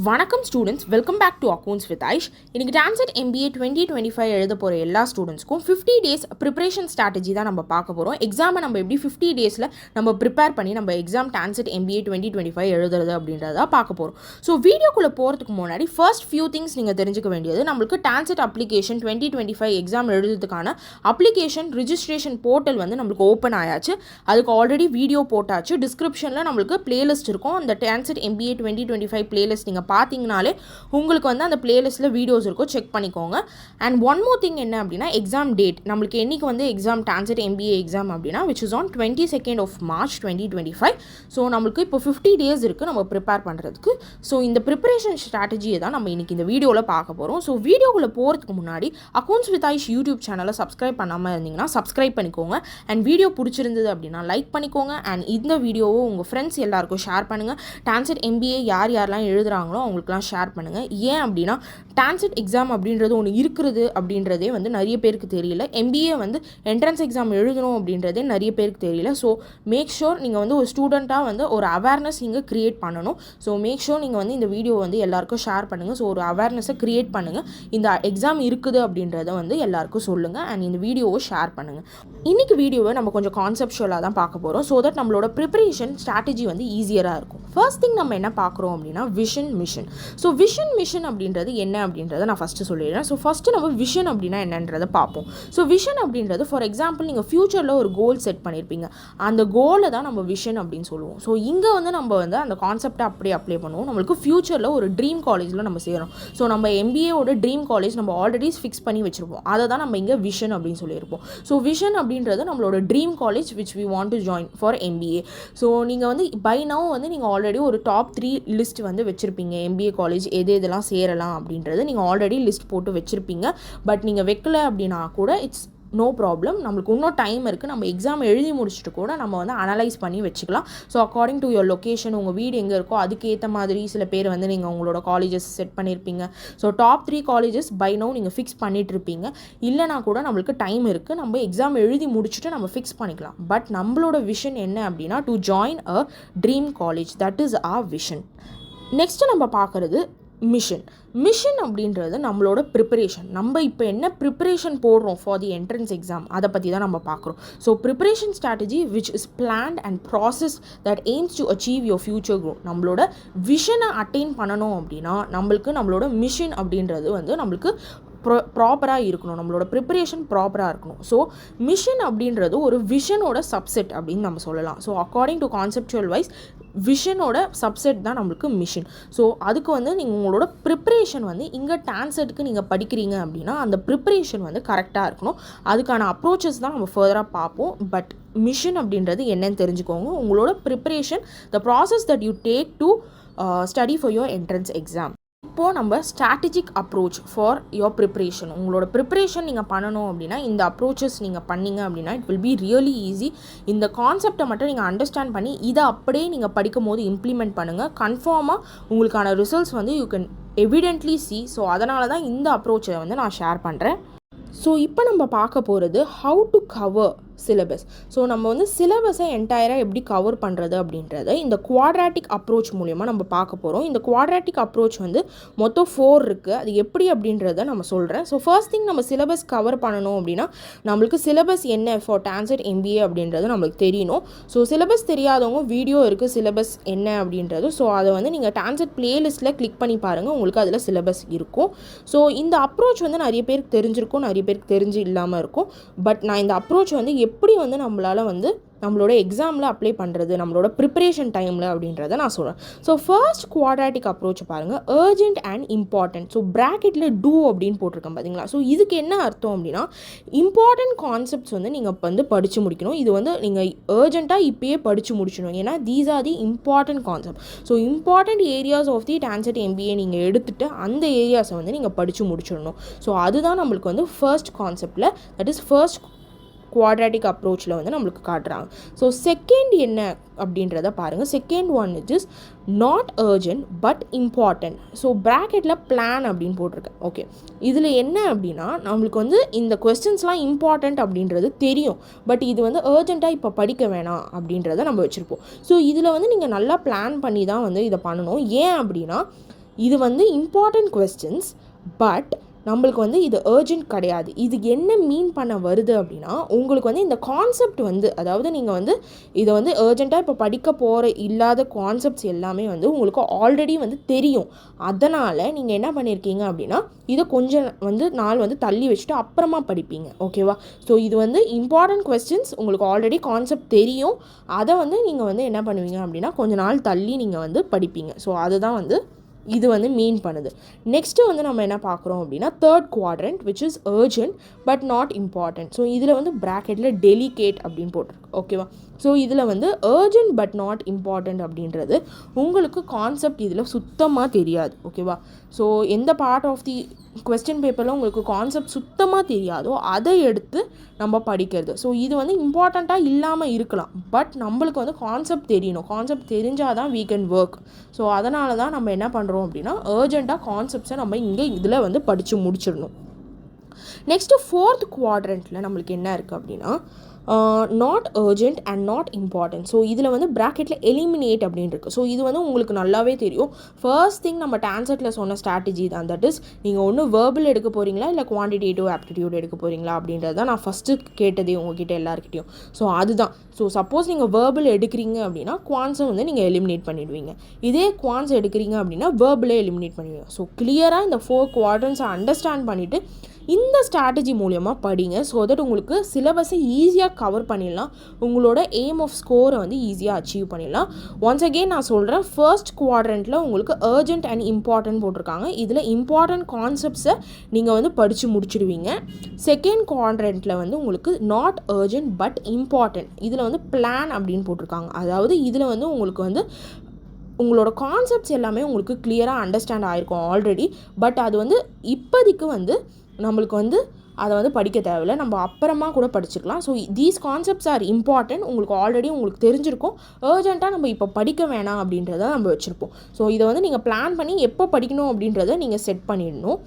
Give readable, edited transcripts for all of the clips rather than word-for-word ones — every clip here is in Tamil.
வணக்கம் students, welcome back to accounts with Aish. இன்றைக்கி டான்செட் MBA 2025 எழுத போகிற எல்லா ஸ்டூடெண்ட்ஸ்க்கும் 50 days ப்ரிப்பரேஷன் ஸ்ட்ராட்டஜி தான் நம்ம பார்க்க போகிறோம். எக்ஸாமை நம்ம எப்படி 50 days நம்ம ப்ரிப்பேர் பண்ணி நம்ம எக்ஸாம் டான்செட் MBA 2025 எழுதுறது அப்படின்றத பார்க்க போகிறோம். ஸோ வீடியோக்குள்ளே போகிறதுக்கு முன்னாடி ஃபர்ஸ்ட் ஃபியூ திங்ஸ் நீங்கள் தெரிஞ்சுக்க வேண்டியது, நம்மளுக்கு டான்செட் அப்ளிகேஷன் 2025 எக்ஸாம் எழுதுறதுக்கான அப்ளிகேஷன் ரிஜிஸ்ட்ரேஷன் போர்ட்டல் வந்து நம்மளுக்கு ஓப்பன் ஆயாச்சு. அதுக்கு ஆல்ரெடி வீடியோ போட்டாச்சு. டிஸ்கிரிப்ஷனில் நம்மளுக்கு பிளேலிஸ்ட் இருக்கும். அந்த டான்செட் MBA 2025 பிளேலிஸ்ட் நீங்கள் பார்த்தீங்கனாலே உங்களுக்கு வந்து அந்த பிளேலிஸ்ட்டில் வீடியோஸ் இருக்கும், செக் பண்ணிக்கோங்க. அண்ட் ஒன் மோர் திங் என்ன அப்படின்னா, எக்ஸாம் டேட் நம்மளுக்கு என்றைக்கு வந்து எக்ஸாம் டான்செட் MBA எக்ஸாம் அப்படின்னா which is on 22nd of March 2025. So நம்மளுக்கு இப்போ 50 days இருக்குது நம்ம ப்ரிப்பேர் பண்ணுறதுக்கு. ஸோ இந்த ப்ரிப்பரேஷன் ஸ்ட்ராட்டஜியை தான் நம்ம இன்றைக்கி இந்த வீடியோவில் பார்க்க போகிறோம். ஸோ வீடியோக்குள்ளே போகிறதுக்கு முன்னாடி அக்கௌண்ட்ஸ் வித் ஐஷ் யூடியூப் சேனலை சப்ஸ்கிரைப் பண்ணாமல் இருந்தீங்கன்னா சப்ஸ்கிரைப் பண்ணிக்கோங்க. அண்ட் வீடியோ பிடிச்சிருந்தது அப்படின்னா லைக் பண்ணிக்கோங்க. அண்ட் இந்த வீடியோவை உங்கள் ஃப்ரெண்ட்ஸ் எல்லாருக்கும் ஷேர் பண்ணுங்கள். டான்செட் MBA யாரெல்லாம் எழுதுகிறாங்களோ அவங்களுக்குலாம் ஷேர் பண்ணுங்கள். ஏன் அப்படின்னா டான்செட் எக்ஸாம் அப்படின்றது ஒன்று இருக்கிறது அப்படின்றதே வந்து நிறைய பேருக்கு தெரியல. MBA வந்து என்ட்ரன்ஸ் எக்ஸாம் எழுதணும் அப்படின்றதே நிறைய பேருக்கு தெரியல. ஸோ மேக் ஷோர் நீங்கள் வந்து ஒரு ஸ்டூடெண்ட்டாக வந்து ஒரு அவேர்னஸ் நீங்கள் க்ரியேட் பண்ணணும். ஸோ மேக் ஷோர் நீங்கள் வந்து இந்த வீடியோ வந்து எல்லாருக்கும் ஷேர் பண்ணுங்கள். ஸோ ஒரு அவேர்னஸை க்ரியேட் பண்ணுங்கள். இந்த எக்ஸாம் இருக்குது அப்படின்றத வந்து எல்லாருக்கும் சொல்லுங்கள். அண்ட் இந்த வீடியோவை ஷேர் பண்ணுங்கள். இன்றைக்கி வீடியோவை நம்ம கொஞ்சம் கான்செப்ஷுவலாக தான் பார்க்க போகிறோம். ஸோ தட் நம்மளோட ப்ரிப்பரேஷன் ஸ்ட்ராட்டஜி வந்து ஈஸியராக இருக்கும். ஃபர்ஸ்ட் திங் நம்ம என்ன பார்க்குறோம் அப்படின்னா விஷன் மிஷன். ஸோ விஷன் அப்படின்றது என்ன அப்படின்றத நான் ஃபஸ்ட்டு சொல்லிடுறேன். ஸோ ஃபஸ்ட்டு நம்ம விஷன் அப்படின்னா என்னன்றதை பார்ப்போம். ஸோ விஷன் அப்படின்றது ஃபார் எக்ஸாம்பிள் நீங்கள் ஃப்யூச்சரில் ஒரு கோல் செட் பண்ணியிருப்பீங்க. அந்த கோலை தான் நம்ம விஷன் அப்படின்னு சொல்லுவோம். ஸோ இங்கே வந்து நம்ம வந்து அந்த கான்செப்டை அப்படியே அப்ளை பண்ணுவோம். நம்மளுக்கு ஃப்யூச்சரில் ஒரு ட்ரீம் காலேஜில் நம்ம சேரும். ஸோ நம்ம MBAவோட ட்ரீம் காலேஜ் நம்ம ஆல்ரெடி ஃபிக்ஸ் பண்ணி வச்சுருப்போம். அதை தான் நம்ம இங்கே விஷன் அப்படின்னு சொல்லியிருப்போம். ஸோ விஷன் அப்படின்றது நம்மளோட dream college which we want to join for MBA. So நீங்கள் வந்து பை நவ் வந்து நீங்கள் ஆல்ரெடி ஒரு டாப் 3 லிஸ்ட் வந்து வச்சுருப்பீங்க. MBA காலேஜ் இதெல்லாம் சேரலாம் அப்படின்றது நீங்கள் ஆல்ரெடி லிஸ்ட் போட்டு வச்சுருப்பீங்க. பட் நீங்கள் வைக்கல அப்படின்னா கூட இட்ஸ் நோ ப்ராப்ளம். நம்மளுக்கு இன்னும் டைம் இருக்குது. நம்ம எக்ஸாம் எழுதி முடிச்சுட்டு கூட நம்ம வந்து அனலைஸ் பண்ணி வச்சுக்கலாம். So according to your location, உங்கள் வீடு எங்கே இருக்கோ அதுக்கேற்ற மாதிரி சில பேர் வந்து நீங்கள் உங்களோட காலேஜஸ் செட் பண்ணியிருப்பீங்க. So top 3 colleges by now நீங்கள் ஃபிக்ஸ் பண்ணிகிட்ருப்பீங்க. இல்லைனா கூட நம்மளுக்கு டைம் இருக்குது. நம்ம எக்ஸாம் எழுதி முடிச்சுட்டு நம்ம ஃபிக்ஸ் பண்ணிக்கலாம். பட் நம்மளோட விஷன் என்ன அப்படின்னா to join a dream college. That is our vision. Next நம்ம பார்க்குறது மிஷன் அப்படின்றது நம்மளோட ப்ரிப்பரேஷன். நம்ம இப்போ என்ன ப்ரிப்பரேஷன் போடுறோம் ஃபார் தி என்ட்ரன்ஸ் எக்ஸாம் அதை பற்றி தான் நம்ம பார்க்குறோம். So preparation strategy which is plant and process that AIIMS to achieve your future growth. நம்மளோட விஷனை அட்டைன் பண்ணணும் அப்படின்னா நம்மளோட மிஷன் அப்படின்றது வந்து நம்மளுக்கு ப்ராப்பராக இருக்கணும். நம்மளோட ப்ரிப்பரேஷன் ப்ராப்பராக இருக்கணும். ஸோ மிஷன் அப்படின்றது ஒரு விஷனோட சப்செட் அப்படின்னு நம்ம சொல்லலாம். So according to conceptual wise விஷனோட சப்செட் தான் நம்மளுக்கு மிஷன். ஸோ அதுக்கு வந்து நீங்கள் உங்களோட ப்ரிப்பரேஷன் வந்து இங்கே டான்செட்டுக்கு நீங்கள் படிக்கிறீங்க அப்படின்னா அந்த ப்ரிப்பரேஷன் வந்து கரெக்டாக இருக்கணும். அதுக்கான அப்ரோச்சஸ் தான் நம்ம ஃபர்தராக பார்ப்போம். பட் மிஷன் அப்படின்றது என்னன்னு தெரிஞ்சுக்கோங்க. உங்களோட preparation, the process that you take to study for your entrance exam. இப்போது நம்ம strategic approach for your preparation. உங்களோட ப்ரிப்பரேஷன் நீங்கள் பண்ணணும் அப்படின்னா இந்த அப்ரோச்சஸ் நீங்கள் பண்ணிங்க அப்படின்னா it will be really easy. இந்த கான்செப்டை மட்டும் நீங்கள் அண்டர்ஸ்டாண்ட் பண்ணி இதை அப்படியே நீங்கள் படிக்கும் போது இம்ப்ளிமெண்ட் பண்ணுங்கள். கன்ஃபார்மாக உங்களுக்கான ரிசல்ட்ஸ் வந்து you can evidently C. So அதனால தான் இந்த அப்ரோச்சை வந்து நான் ஷேர் பண்ணுறேன். ஸோ இப்போ நம்ம பார்க்க போகிறது how to cover syllabus. So நம்ம வந்து சிலபஸை என்டையராக எப்படி கவர் பண்ணுறது அப்படின்றத இந்த குவாட்ராட்டிக் அப்ரோச் மூலமா நம்ம பார்க்க போகிறோம். இந்த குவாட்ராட்டிக் அப்ரோச் வந்து மொத்தம் 4 இருக்குது. அது எப்படி அப்படின்றத நம்ம சொல்கிறேன். ஸோ ஃபர்ஸ்ட் திங் நம்ம சிலபஸ் கவர் பண்ணணும் அப்படின்னா நம்மளுக்கு சிலபஸ் என்ன ஃபார் டான்செட் MBA அப்படின்றது நம்மளுக்கு தெரியணும். ஸோ சிலபஸ் தெரியாதவங்க வீடியோ இருக்குது சிலபஸ் என்ன அப்படின்றது. ஸோ அதை வந்து நீங்கள் டான்செட் பிளேலிஸ்ட்டில் கிளிக் பண்ணி பாருங்கள், உங்களுக்கு அதில் சிலபஸ் இருக்கும். ஸோ இந்த அப்ரோச் வந்து நிறைய பேருக்கு தெரிஞ்சிருக்கும், நிறைய பேருக்கு தெரிஞ்சு இல்லாமல் இருக்கும். பட் நான் இந்த அப்ரோச் வந்து எப்படி வந்து நம்மளால் வந்து நம்மளோட எக்ஸாமில் அப்ளை பண்ணுறது நம்மளோட ப்ரிப்பரேஷன் டைமில் அப்படின்றத நான் சொல்கிறேன். ஸோ ஃபர்ஸ்ட் குவாட்ராட்டிக் அப்ரோச் பாருங்கள், அர்ஜென்ட் அண்ட் இம்பார்ட்டன்ட். ஸோ ப்ராக்கெட்டில் டூ அப்படின்னு போட்டிருக்கேன் பார்த்தீங்களா. ஸோ இதுக்கு என்ன அர்த்தம் அப்படின்னா இம்பார்ட்டன்ட் கான்செப்ட்ஸ் வந்து நீங்கள் இப்போ வந்து படித்து முடிக்கணும். இது வந்து நீங்கள் அர்ஜென்ட்டாக இப்போயே படித்து முடிச்சணும். ஏன்னா these are the important concept. So important areas of the TANCET MBA நீங்கள் எடுத்துகிட்டு அந்த ஏரியாஸை வந்து நீங்கள் படித்து முடிச்சிடணும். ஸோ அதுதான் நம்மளுக்கு வந்து ஃபர்ஸ்ட் கான்செப்டில், தட் இஸ் ஃபர்ஸ்ட் குவாட்ராட்டிக் அப்ரோச்சில் வந்து நம்மளுக்கு காட்டுறாங்க. ஸோ செகண்ட் என்ன அப்படின்றத பாருங்கள். Second one it is not urgent but important. So ப்ராக்கெட்டில் பிளான் அப்படின்னு போட்டிருக்கேன். ஓகே, இதில் என்ன அப்படின்னா நம்மளுக்கு வந்து இந்த கொஸ்டின்ஸ்லாம் இம்பார்ட்டன்ட் அப்படின்றது தெரியும். பட் இது வந்து அர்ஜென்ட்டாக இப்போ படிக்க வேணாம் அப்படின்றத நம்ம வச்சுருப்போம். ஸோ இதில் வந்து நீங்கள் நல்லா பிளான் பண்ணி தான் வந்து இதை பண்ணணும். ஏன் அப்படின்னா இது வந்து இம்பார்ட்டன்ட் கொஸ்டின்ஸ், பட் நம்மளுக்கு வந்து இது அர்ஜென்ட் கிடையாது. இது என்ன மீன் பண்ண வருது அப்படின்னா, உங்களுக்கு வந்து இந்த கான்செப்ட் வந்து, அதாவது நீங்கள் வந்து இதை வந்து அர்ஜென்ட்டாக இப்போ படிக்க போகிற இல்லாத கான்செப்ட்ஸ் எல்லாமே வந்து உங்களுக்கு ஆல்ரெடி வந்து தெரியும். அதனால் நீங்கள் என்ன பண்ணியிருக்கீங்க அப்படின்னா, இதை கொஞ்சம் வந்து நாள் வந்து தள்ளி வச்சுட்டு அப்புறமா படிப்பீங்க. ஓகேவா? ஸோ இது வந்து இம்பார்ட்டன்ட் கொஸ்டின்ஸ், உங்களுக்கு ஆல்ரெடி கான்செப்ட் தெரியும். அதை வந்து நீங்கள் வந்து என்ன பண்ணுவீங்க அப்படின்னா, கொஞ்ச நாள் தள்ளி நீங்கள் வந்து படிப்பீங்க. ஸோ அதுதான் வந்து இது வந்து மீன் பண்ணுது. நெக்ஸ்ட்டு வந்து நம்ம என்ன பார்க்குறோம் அப்படின்னா, third quadrant which is urgent but not important. So இதில் வந்து ப்ராக்கெட்டில் டெலிகேட் அப்படின்னு போட்டிருக்கு. ஓகேவா? ஸோ இதில் வந்து அர்ஜென்ட் பட் நாட் இம்பார்ட்டன்ட் அப்படின்றது உங்களுக்கு கான்செப்ட் இதில் சுத்தமாக தெரியாது. ஓகேவா? ஸோ எந்த பார்ட் ஆஃப் தி கொஸ்டின் பேப்பரில் உங்களுக்கு கான்செப்ட் சுத்தமாக தெரியாதோ அதை எடுத்து நம்ம படிக்கிறது. ஸோ இது வந்து இம்பார்ட்டண்ட்டாக இல்லாமல் இருக்கலாம், பட் நம்மளுக்கு வந்து கான்செப்ட் தெரியணும். கான்செப்ட் தெரிஞ்சால் தான் we can work. ஸோ அதனால தான் நம்ம என்ன பண்ணுறோம் அப்படின்னா, அர்ஜெண்ட்டாக கான்செப்ட்ஸை நம்ம இங்கே இதில் வந்து படித்து முடிச்சிடணும். நெக்ஸ்ட்டு ஃபோர்த் குவாட்ரண்ட்டில் நம்மளுக்கு என்ன இருக்குது அப்படின்னா, not urgent and not important. So இதில் வந்து ப்ராக்கெட்டில் எலிமினேட் அப்படின்னு இருக்குது. ஸோ இது வந்து உங்களுக்கு நல்லாவே தெரியும். ஃபர்ஸ்ட் திங் நம்ம டான்செட்டில் சொன்ன ஸ்ட்ராட்டஜி தான். தட் இஸ், நீங்கள் ஒன்று வேர்பல் எடுக்க போகிறீங்களா இல்லை குவான்டிடேட்டிவ் ஆப்டிடியூட் எடுக்க போகிறீங்களா அப்படின்றது தான் நான் ஃபஸ்ட்டு கேட்டதே உங்ககிட்ட எல்லாருக்கிட்டையும். ஸோ அதுதான். ஸோ சப்போஸ் நீங்கள் வேர்பல் எடுக்கிறீங்க அப்படின்னா குவான்ஸை வந்து நீங்கள் எலிமினேட் பண்ணிவிடுவீங்க. இதே குவான்ஸ் எடுக்கிறீங்க அப்படின்னா வேர்பலே எலிமினேட் பண்ணிடுவீங்க. ஸோ கிளியராக இந்த 4 குவாட்ரண்ட்ஸை அண்டர்ஸ்டாண்ட் பண்ணிவிட்டு இந்த ஸ்ட்ராட்டஜி மூலமாக படிங்க. ஸோ தட் உங்களுக்கு சிலபஸை ஈஸியாக கவர் பண்ணிடலாம். உங்களோட எய்ம் ஆஃப் ஸ்கோரை வந்து ஈஸியாக அச்சீவ் பண்ணிடலாம். ஒன்ஸ் அகெயின் நான் சொல்கிறேன், ஃபர்ஸ்ட் குவாட்ரண்ட்டில் உங்களுக்கு அர்ஜென்ட் அண்ட் இம்பார்ட்டன்ட் போட்டிருக்காங்க. இதில் இம்பார்ட்டன்ட் கான்செப்ட்ஸை நீங்கள் வந்து படித்து முடிச்சிடுவீங்க. செகண்ட் குவாட்ரண்ட்டில் வந்து உங்களுக்கு நாட் அர்ஜென்ட் பட் இம்பார்ட்டன்ட், இதில் வந்து பிளான் அப்படின்னு போட்டிருக்காங்க. அதாவது இதில் வந்து உங்களுக்கு வந்து உங்களோட கான்செப்ட்ஸ் எல்லாமே உங்களுக்கு கிளியராக அண்டர்ஸ்டாண்ட் ஆகிருக்கும் ஆல்ரெடி. பட் அது வந்து இப்போதைக்கு வந்து நம்மளுக்கு வந்து அதை வந்து படிக்க தேவையில்லை, நம்ம அப்புறமா கூட படிச்சுக்கலாம். So these concepts are important, உங்களுக்கு தெரிஞ்சிருக்கும். அர்ஜென்ட்டாக நம்ம இப்போ படிக்க வேணாம் அப்படின்றத நம்ம வச்சுருப்போம். ஸோ இதை வந்து நீங்கள் பிளான் பண்ணி எப்போ படிக்கணும் அப்படின்றத நீங்கள் செட் பண்ணிடணும்.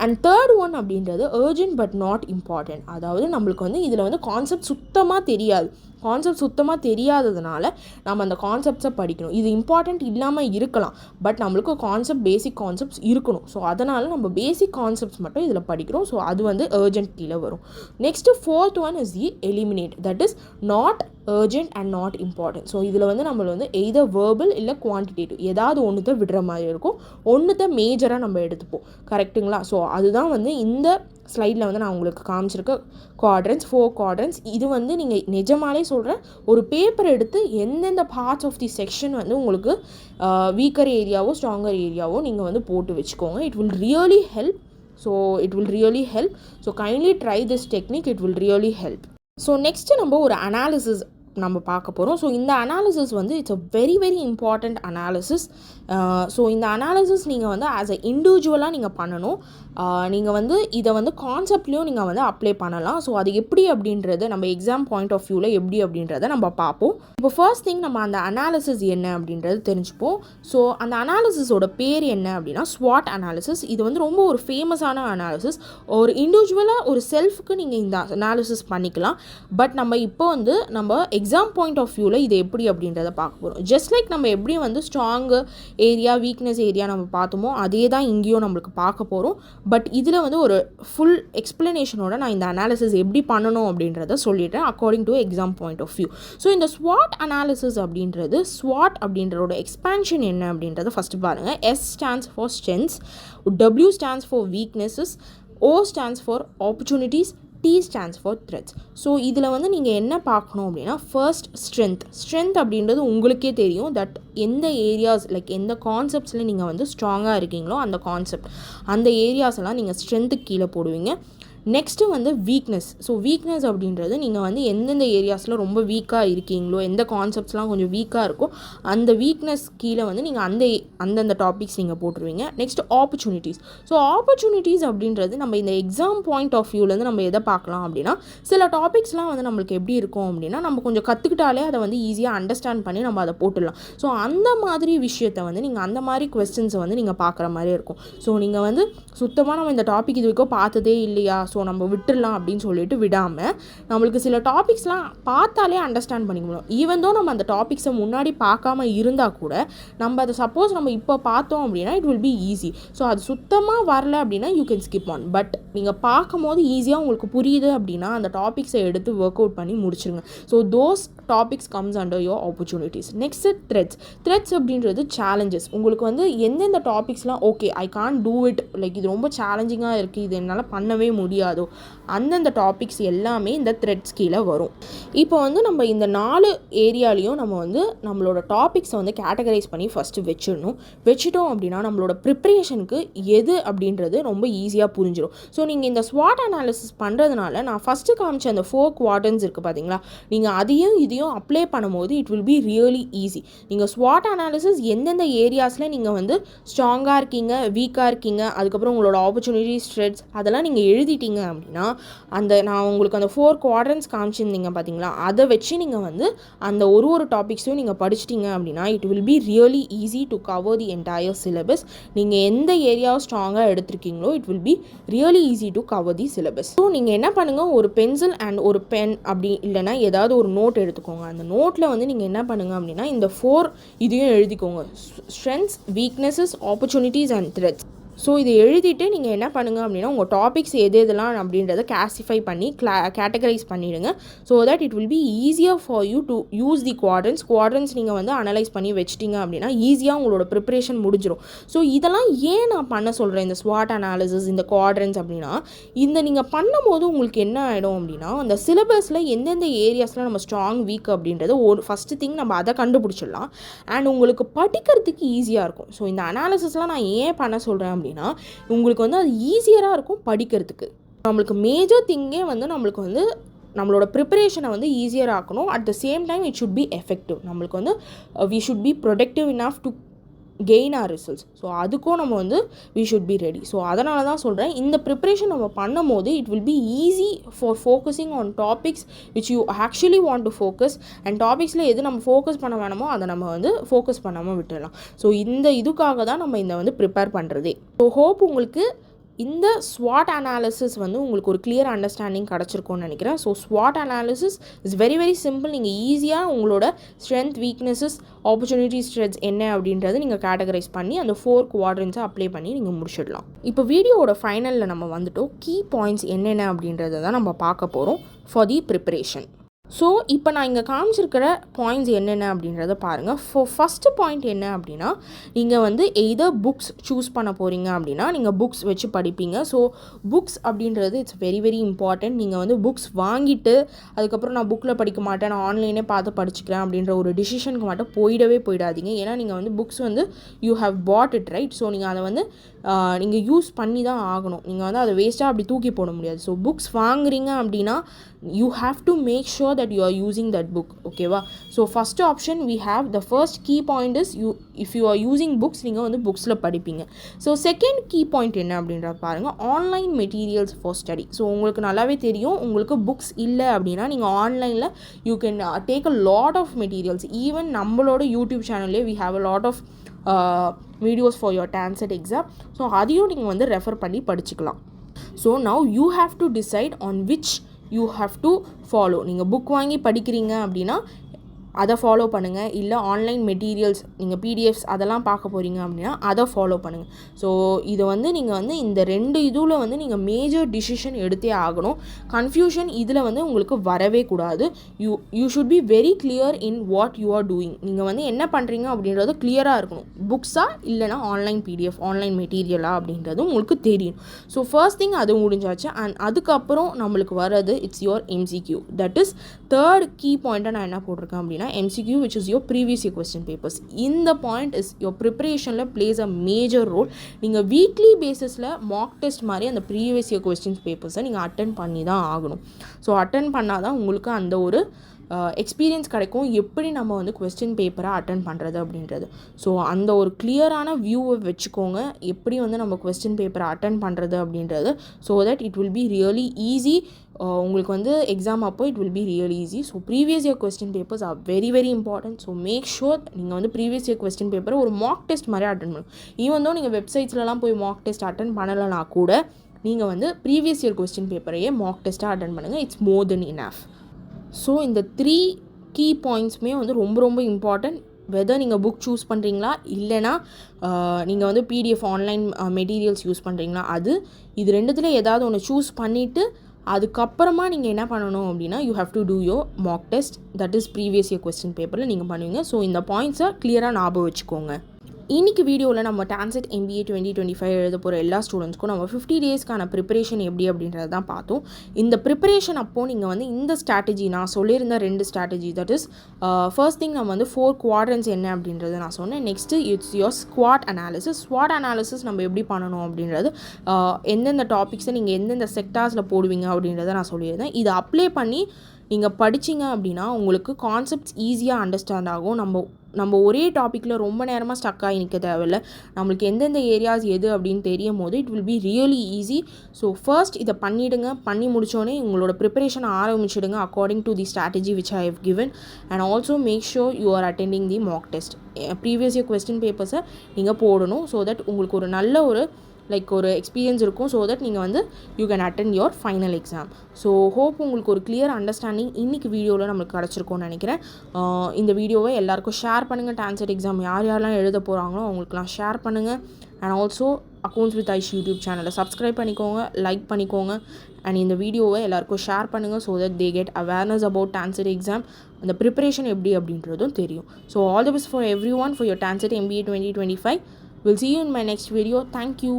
அண்ட் தேர்ட் ஒன் அப்படின்றது அர்ஜென்ட் பட் நாட் இம்பார்ட்டன்ட். அதாவது நம்மளுக்கு வந்து இதில் வந்து கான்செப்ட் சுத்தமாக தெரியாது. கான்செப்ட் சுத்தமாக தெரியாததுனால நம்ம அந்த கான்செப்ட்ஸை படிக்கணும். இது இம்பார்ட்டண்ட் இல்லாமல் இருக்கலாம், பட் நம்மளுக்கு கான்செப்ட், பேசிக் கான்செப்ட்ஸ் இருக்கணும். ஸோ அதனால் நம்ம பேசிக் கான்செப்ட்ஸ் மட்டும் இதில் படிக்கிறோம். ஸோ அது வந்து அர்ஜென்ட் கீழே வரும். Next fourth one is the eliminate. That is not urgent and not important. So இதில் வந்து நம்மளை வந்து எய்தர் வேர்பல் இல்லை குவான்டிடேட்டிவ் ஏதாவது ஒன்றுத்தை விடுற மாதிரி இருக்கும். ஒன்றுத்தை மேஜராக நம்ம எடுத்துப்போம். கரெக்டுங்களா? ஸோ அதுதான் வந்து இந்த ஸ்லைடில் வந்து நான் உங்களுக்கு காமிச்சிருக்க குவாட்ரண்ட்ஸ், 4 குவாட்ரண்ட்ஸ். இது வந்து நீங்கள் நிஜமாலே சொல்கிறேன், ஒரு பேப்பர் எடுத்து எந்தெந்த பார்ட்ஸ் ஆஃப் தி செக்ஷன் வந்து உங்களுக்கு வீக்கர் ஏரியாவோ ஸ்ட்ராங்கர் ஏரியாவோ நீங்கள் வந்து போட்டு வச்சுக்கோங்க. It will really help. So kindly try this technique. It will really help. So next நம்ம ஒரு அனாலிசிஸ் நம்ம பார்க்க போகிறோம். ஸோ இந்த அனாலிசிஸ் வந்து it's a very very important analysis. So இந்த அனாலிசிஸ் நீங்கள் வந்து ஆஸ் அ இண்டிவிஜுவலாக நீங்கள் பண்ணணும். நீங்கள் வந்து இதை வந்து கான்செப்ட்லேயும் நீங்கள் வந்து அப்ளை பண்ணலாம். ஸோ அது எப்படி அப்படின்றது நம்ம எக்ஸாம் பாயிண்ட் ஆஃப் வியூவில் எப்படி அப்படின்றத நம்ம பார்ப்போம். இப்போ ஃபர்ஸ்ட் திங் நம்ம அந்த அனாலிசிஸ் என்ன அப்படின்றது தெரிஞ்சுப்போம். ஸோ அந்த அனாலிசிஸோட பேர் என்ன அப்படின்னா ஸ்வாட் அனாலிசிஸ். இது வந்து ரொம்ப ஒரு ஃபேமஸான அனாலிசிஸ். ஒரு இண்டிவிஜுவலாக ஒரு செல்ஃபுக்கு நீங்கள் இந்த அனாலிசிஸ் பண்ணிக்கலாம். பட் நம்ம இப்போ வந்து நம்ம எக்ஸாம் பாயிண்ட் ஆஃப் வியூவில் இது எப்படி அப்படின்றத பார்க்க போகிறோம். ஜஸ்ட் லைக் நம்ம எப்படி வந்து ஸ்ட்ராங்கு ஏரியா, வீக்னஸ் ஏரியா நம்ம பார்த்தோமோ அதே தான் இங்கேயும் நம்மளுக்கு பார்க்க போகிறோம். பட் இதில் வந்து ஒரு ஃபுல் எக்ஸ்ப்ளனேஷனோட நான் இந்த அனாலிசிஸ் எப்படி பண்ணணும் அப்படின்றத சொல்லிடுறேன் according to exam point of view. So இந்த ஸ்வாட் அனாலிசிஸ் அப்படின்றது, ஸ்வாட் அப்படின்றதோட எக்ஸ்பான்ஷன் என்ன அப்படின்றத ஃபஸ்ட்டு பாருங்கள். S stands for strengths, W stands for weaknesses, O stands for opportunities, T stands for threats. So இதில் வந்து நீங்கள் என்ன பார்க்கணும் அப்படின்னா, ஃபர்ஸ்ட் ஸ்ட்ரென்த் அப்படின்றது உங்களுக்கே தெரியும். தட் எந்த ஏரியாஸ் லைக் எந்த கான்செப்ட்ஸில் நீங்கள் வந்து ஸ்ட்ராங்காக இருக்கீங்களோ அந்த ஏரியாஸ் எல்லாம் நீங்கள் ஸ்ட்ரென்த்துக்கு கீழே போடுவீங்க. நெக்ஸ்ட்டு வந்து வீக்னஸ். ஸோ வீக்னஸ் அப்படின்றது நீங்கள் வந்து எந்தெந்த ஏரியாஸில் ரொம்ப வீக்காக இருக்கீங்களோ, எந்த கான்செப்ட்ஸ்லாம் கொஞ்சம் வீக்காக இருக்கோ அந்த வீக்னஸ் கீழே வந்து நீங்கள் அந்தந்த டாபிக்ஸ் நீங்கள் போட்டுருவீங்க. Next opportunities. ஸோ ஆப்பர்ச்சுனிட்டிஸ் அப்படின்றது நம்ம இந்த எக்ஸாம் பாயிண்ட் ஆஃப் வியூலேருந்து நம்ம எதை பார்க்கலாம் அப்படின்னா, சில டாபிக்ஸ்லாம் வந்து நம்மளுக்கு எப்படி இருக்கும் அப்படின்னா, நம்ம கொஞ்சம் கற்றுக்கிட்டாலே அதை வந்து ஈஸியாக அண்டர்ஸ்டாண்ட் பண்ணி நம்ம அதை போட்டுடலாம். ஸோ அந்த மாதிரி விஷயத்தை வந்து நீங்கள் அந்த மாதிரி கொஸ்டின்ஸை வந்து நீங்கள் பார்க்குற மாதிரி இருக்கும். ஸோ நீங்கள் வந்து சுத்தமாக நம்ம இந்த டாபிக் இது வரைக்கும் பார்த்ததே இல்லையா, ஸோ நம்ம விட்டுடலாம் அப்படின்னு சொல்லிட்டு விடாமல் நம்மளுக்கு சில டாபிக்ஸ்லாம் பார்த்தாலே அண்டர்ஸ்டாண்ட் பண்ணிக்க முடியும். ஈவன் தோ நம்ம அந்த டாபிக்ஸை முன்னாடி பார்க்காம இருந்தால் கூட நம்ம அதை சப்போஸ் நம்ம இப்போ பார்த்தோம் அப்படின்னா it will be easy. So அது சுத்தமாக வரல அப்படின்னா you can skip on. But நீங்கள் பார்க்கும் போது ஈஸியாக உங்களுக்கு புரியுது அப்படின்னா அந்த டாபிக்ஸை எடுத்து ஒர்க் அவுட் பண்ணி முடிச்சிருங்க. So those topics comes under your opportunities. Next threats அப்படின்றது சேலஞ்சஸ். உங்களுக்கு வந்து எந்தெந்த டாபிக்ஸ்லாம் okay I can do it, like இது ரொம்ப சேலஞ்சிங்காக இருக்குது, இது என்னால் பண்ணவே முடியாதோ, அந்தந்த டாபிக்ஸ் எல்லாமே இந்த த்ரெட்ஸ் கீழே வரும். இப்போ வந்து நம்ம இந்த 4 ஏரியாலையும் நம்ம வந்து நம்மளோட டாபிக்ஸை வந்து கேட்டகரைஸ் பண்ணி ஃபஸ்ட்டு வச்சிட்டோம் அப்படின்னா நம்மளோட ப்ரிப்ரேஷனுக்கு எது அப்படின்றது ரொம்ப ஈஸியாக புரிஞ்சிடும். ஸோ நீங்கள் இந்த ஸ்வாட் அனாலிசிஸ் பண்ணுறதுனால நான் ஃபஸ்ட்டு காமிச்ச அந்த 4 குவாட்ரன்ஸ் இருக்குது பார்த்தீங்களா, நீங்கள் அதையும் இதையும் அப்ளை பண்ணும்போது it will be really easy. நீங்கள் ஸ்வாட் அனாலிசிஸ் எந்தெந்த ஏரியாஸில் நீங்கள் வந்து ஸ்ட்ராங்காக இருக்கீங்க, வீக்காக இருக்கீங்க, அதுக்கப்புறம் உங்களோட ஆப்பர்ச்சுனிட்டிஸ், த்ரெட்ஸ் அதெல்லாம் நீங்கள் எழுதிட்டீங்க அப்படின்னா நான் உங்களுக்கு அந்த 4 குவாட்ரன்ஸ் காமிச்சிருந்தீங்க பார்த்தீங்களா, அதை வச்சு நீங்கள் வந்து அந்த ஒரு டாபிக்ஸையும் நீங்கள் படிச்சிட்டிங்க அப்படின்னா it will be really easy to cover the entire syllabus. நீங்கள் எந்த ஏரியாவை ஸ்ட்ராங்காக எடுத்திருக்கீங்களோ it will be really easy to cover the syllabus. So நீங்கள் என்ன பண்ணுங்கள், ஒரு பென்சில் அண்ட் ஒரு பென் அப்படி இல்லைனா ஏதாவது ஒரு நோட் எடுத்துக்கோங்க. அந்த நோட்டில் வந்து நீங்கள் என்ன பண்ணுங்கள் அப்படின்னா இந்த 4 இதையும் எழுதிக்கோங்க. Strengths, weaknesses, opportunities and threads. So இதை எழுதிட்டு நீங்கள் என்ன பண்ணுங்கள் அப்படின்னா உங்கள் டாபிக்ஸ் எதெல்லாம் அப்படின்றத கிளாஸிஃபை பண்ணி கேட்டகரைஸ் பண்ணிவிடுங்க. So that it will B easier for you to use the quatrains நீங்கள் வந்து அனலைஸ் பண்ணி வச்சிட்டிங்க அப்படின்னா ஈஸியாக உங்களோட ப்ரிப்ரேஷன் முடிஞ்சிடும். ஸோ இதெல்லாம் ஏன் நான் பண்ண சொல்கிறேன் இந்த ஸ்வாட் அனாலிசிஸ், இந்த குவாட்ரன்ஸ் அப்படின்னா, இந்த நீங்கள் பண்ணும்போது உங்களுக்கு என்ன ஆகிடும் அப்படின்னா அந்த சிலபஸில் எந்தெந்த ஏரியாஸில் நம்ம ஸ்ட்ராங் வீக் அப்படின்றது ஒரு ஃபஸ்ட்டு திங் நம்ம அதை கண்டுபிடிச்சிடலாம். அண்ட் உங்களுக்கு படிக்கிறதுக்கு ஈஸியாக இருக்கும். ஸோ இந்த அனாலிசிஸ்லாம் நான் ஏன் பண்ண சொல்கிறேன் அப்படின்னா உங்களுக்கு வந்து அது ஈஸியராக இருக்கும் படிக்கிறதுக்கு. நம்மளுக்கு மேஜர் திங்கே வந்து நம்மளுக்கு வந்து நம்மளோட ப்ரிப்பரேஷனை வந்து ஈஸியராக ஆக்கணும். At the same time it should be effective. நம்மளுக்கு வந்து we should be productive enough to gain our results. So அதுக்கும் நம்ம வந்து we should be ready. So அதனால தான் சொல்கிறேன் இந்த ப்ரிப்ரேஷன் நம்ம பண்ணும் போது it will be easy for focusing on topics which you actually want to focus. And டாபிக்ஸில் எது நம்ம ஃபோக்கஸ் பண்ண வேணுமோ அதை நம்ம வந்து ஃபோக்கஸ் பண்ணாமல் விட்டுடலாம். ஸோ இந்த இதுக்காக தான் நம்ம இந்த வந்து ப்ரிப்பேர் பண்ணுறதே. ஸோ ஹோப் உங்களுக்கு இந்த ஸ்வாட் அனாலிசிஸ் வந்து உங்களுக்கு ஒரு கிளியர் அண்டர்ஸ்டாண்டிங் கிடச்சிருக்கும்னு நினைக்கிறேன். ஸோ ஸ்வாட் analysis is very very simple. நீங்கள் ஈஸியாக உங்களோட ஸ்ட்ரென்த், வீக்னஸஸ், ஆப்பர்ச்சுனிட்டிஸ், த்ரெட்ஸ் என்ன அப்படின்றது நீங்கள் கேட்டகரைஸ் பண்ணி அந்த 4 குவாட்ரன்ஸை அப்ளை பண்ணி நீங்கள் முடிச்சிடலாம். இப்போ வீடியோவோட ஃபைனலில் நம்ம வந்துட்டோம். கீ பாயிண்ட்ஸ் என்னென்ன அப்படின்றத தான் நம்ம பார்க்க போகிறோம் ஃபார் தி ப்ரிப்பரேஷன். ஸோ இப்போ நான் இங்கே காமிச்சிருக்கிற பாயிண்ட்ஸ் என்னென்ன அப்படின்றத பாருங்கள். ஃபஸ்ட்டு பாயிண்ட் என்ன அப்படின்னா நீங்கள் வந்து எய்தர் புக்ஸ் சூஸ் பண்ண போகிறீங்க அப்படின்னா நீங்கள் புக்ஸ் வச்சு படிப்பீங்க. ஸோ புக்ஸ் அப்படின்றது இட்ஸ் வெரி வெரி இம்பார்ட்டன்ட். நீங்கள் வந்து புக்ஸ் வாங்கிட்டு அதுக்கப்புறம் நான் புக்கில் படிக்க மாட்டேன், நான் ஆன்லைனே பார்த்து படிச்சுக்கிறேன் அப்படின்ற ஒரு டிசிஷனுக்கு மட்டும் போயிடாதீங்க. ஏன்னா நீங்கள் வந்து புக்ஸ் வந்து you have bought it right. So நீங்கள் அதை வந்து நீங்கள் யூஸ் பண்ணி தான் ஆகணும். நீங்கள் வந்து அதை வேஸ்ட்டாக அப்படி தூக்கி போட முடியாது. ஸோ புக்ஸ் வாங்குறீங்க அப்படின்னா you have to make sure that you are using that book. okay va? So first option we have, the first key point is if you are using books நீங்கள் வந்து புக்ஸில் படிப்பீங்க. ஸோ செகண்ட் கீ பாயிண்ட் என்ன அப்படின்றத பாருங்கள், online materials for study. So உங்களுக்கு நல்லாவே தெரியும் உங்களுக்கு புக்ஸ் இல்லை அப்படின்னா நீங்கள் ஆன்லைனில் you can take a lot of materials. Even நம்மளோட யூடியூப் சேனல்லே we have a lot of videos for your TANCET exam. So அதையும் நீங்கள் வந்து ரெஃபர் பண்ணி படிச்சுக்கலாம். So now you have to decide on which you have to follow. நீங்கள் புக் வாங்கி படிக்கிறீங்க அப்படின்னா அதை ஃபாலோ பண்ணுங்கள். இல்லை ஆன்லைன் மெட்டீரியல்ஸ் நீங்கள் பிடிஎஃப்ஸ் அதெல்லாம் பார்க்க போகிறீங்க அப்படின்னா அதை ஃபாலோ பண்ணுங்கள். ஸோ இதை வந்து நீங்கள் வந்து இந்த 2 இதில் வந்து நீங்கள் மேஜர் டிசிஷன் எடுத்தே ஆகணும். கன்ஃபியூஷன் இதில் வந்து உங்களுக்கு வரவே கூடாது. You should be very clear in what you are doing. நீங்கள் வந்து என்ன பண்ணுறீங்க அப்படின்றது கிளியராக இருக்கணும். புக்ஸா இல்லைனா ஆன்லைன் பிடிஎஃப், ஆன்லைன் மெட்டீரியலா அப்படின்றது உங்களுக்கு தெரியும். ஸோ ஃபர்ஸ்ட் திங் அது முடிஞ்சாச்சு. அண்ட் அதுக்கப்புறம் நம்மளுக்கு வர்றது it's your MCQ. That is third key பாயிண்ட்டை நான் என்ன போட்டிருக்கேன் அப்படின்னா MCQ, which is your previous year question papers. இந்த point is your preparationல plays a major role. நீங்கள் வீக்லி பேசிஸில் மார்க் டெஸ்ட் மாதிரி அந்த ப்ரீவியஸ் இயர் கொஸ்டின்ஸ் பேப்பர்ஸை நீங்கள் அட்டென்ட் பண்ணி தான் ஆகணும். ஸோ அட்டென்ட் பண்ணால் தான் உங்களுக்கு அந்த ஒரு எக்ஸ்பீரியன்ஸ் கிடைக்கும் எப்படி நம்ம வந்து கொஸ்டின் பேப்பரை அட்டென்ட் பண்ணுறது அப்படின்றது. ஸோ அந்த ஒரு கிளியரான வியூவை வச்சுக்கோங்க எப்படி வந்து நம்ம கொஸ்டின் பேப்பரை அட்டென்ட் பண்ணுறது அப்படின்றது. So that it will be really easy. உங்களுக்கு வந்து எக்ஸாம் அப்போ it will be real easy. So previous year question papers are very very important. So make sure நீங்கள் வந்து ப்ரீவியஸ் இயர் கொஸ்டின் பேப்பரை ஒரு மார்க் டெஸ்ட் மாதிரி அட்டென்ட் பண்ணணும். ஈவன் தோ நீங்கள் வெப்சைட்ஸ்லலாம் போய் மார்க் டெஸ்ட் அட்டென்ட் பண்ணலைனா கூட நீங்கள் வந்து ப்ரீவியஸ் இயர் கொஸ்டின் பேப்பரையே மார்க் டெஸ்ட்டாக அட்டன் பண்ணுங்கள். It's more than enough. So இந்த 3 கீ பாயிண்ட்ஸுமே வந்து ரொம்ப ரொம்ப இம்பார்ட்டன்ட். வெதர் நீங்கள் புக் சூஸ் பண்ணுறீங்களா இல்லைனா நீங்கள் வந்து பிடிஎஃப் ஆன்லைன் மெட்டீரியல்ஸ் யூஸ் பண்ணுறீங்களா, இது ரெண்டுத்தில் ஏதாவது ஒன்று சூஸ் பண்ணிவிட்டு அதுக்கப்புறமா நீங்கள் என்ன பண்ணணும் அப்படின்னா you have to two your mark test. That is previous year question பேப்பரில் நீங்கள் பண்ணுவீங்க. ஸோ இந்த பாயிண்ட்ஸை கிளியராக ஞாபகம் வச்சுக்கோங்க. இன்றைக்கி வீடியோவில் நம்ம டான்செட் MBA 2025 எழுத போகிற எல்லா ஸ்டூடெண்ட்ஸ்க்கும் நம்ம 50 டேஸ்க்கான ப்ரிப்பரேஷன் எப்படி அப்படின்றது தான் பார்த்தோம். இந்த ப்ரிப்பரேஷன் அப்போது நீங்கள் வந்து இந்த ஸ்ட்ராட்டஜி நான் சொல்லியிருந்த 2 strategy, that is first thing நம்ம வந்து 4 குவாட்ரன்ஸ் என்ன அப்படின்றத நான் சொன்னேன். Next it's your squad analysis. Squad analysis நம்ம எப்படி பண்ணணும் அப்படின்றது, எந்தெந்த டாபிக்ஸை நீங்கள் எந்தெந்த செக்டார்ஸில் போடுவீங்க அப்படின்றத நான் சொல்லியிருந்தேன். இதை அப்ளை பண்ணி நீங்கள் படிச்சிங்க அப்படின்னா உங்களுக்கு கான்செப்ட்ஸ் ஈஸியாக அண்டர்ஸ்டாண்ட் ஆகும். நம்ம ஒரே டாப்பிக்கில் ரொம்ப நேரமாக ஸ்டக் ஆகி நிற்க தேவையில்லை. நம்மளுக்கு எந்தெந்த ஏரியாஸ் எது அப்படின்னு தெரியும் போது it will be really easy. So first இதை பண்ணிவிடுங்க. பண்ணி முடித்தோடனே உங்களோட ப்ரிப்பரேஷனை ஆரம்பிச்சிடுங்க according to the strategy which I have given. And also make sure you are attending the mock test. Previous year question பேப்பர்ஸை நீங்கள் போடணும். ஸோ தட் உங்களுக்கு ஒரு நல்ல ஒரு எக்ஸ்பீரியன்ஸ் இருக்கும். ஸோ தட் நீங்கள் வந்து you can attend your final exam. So hope உங்களுக்கு ஒரு கிளியர் அண்டர்ஸ்டாண்டிங் இன்றைக்கி வீடியோவில் நம்மளுக்கு கிடச்சிருக்கும்னு நினைக்கிறேன். இந்த வீடியோவை எல்லாருக்கும் ஷேர் பண்ணுங்கள். டான்செட் எக்ஸாம் யாரெல்லாம் எழுத போகிறாங்களோ அவங்களுக்குலாம் ஷேர் பண்ணுங்கள். And also accounts with Aish YouTube சேனலை சப்ஸ்கிரைப் பண்ணிக்கோங்க, லைக் பண்ணிக்கோங்க. அண்ட் இந்த வீடியோவை எல்லாருக்கும் ஷேர் பண்ணுங்கள். So that they get awareness about TANCET exam, அந்த ப்ரிப்பரேஷன் எப்படி அப்படின்றதும் தெரியும். So all the best for every one for your TANCET MBA 2025. We'll see you in my next video. Thank you.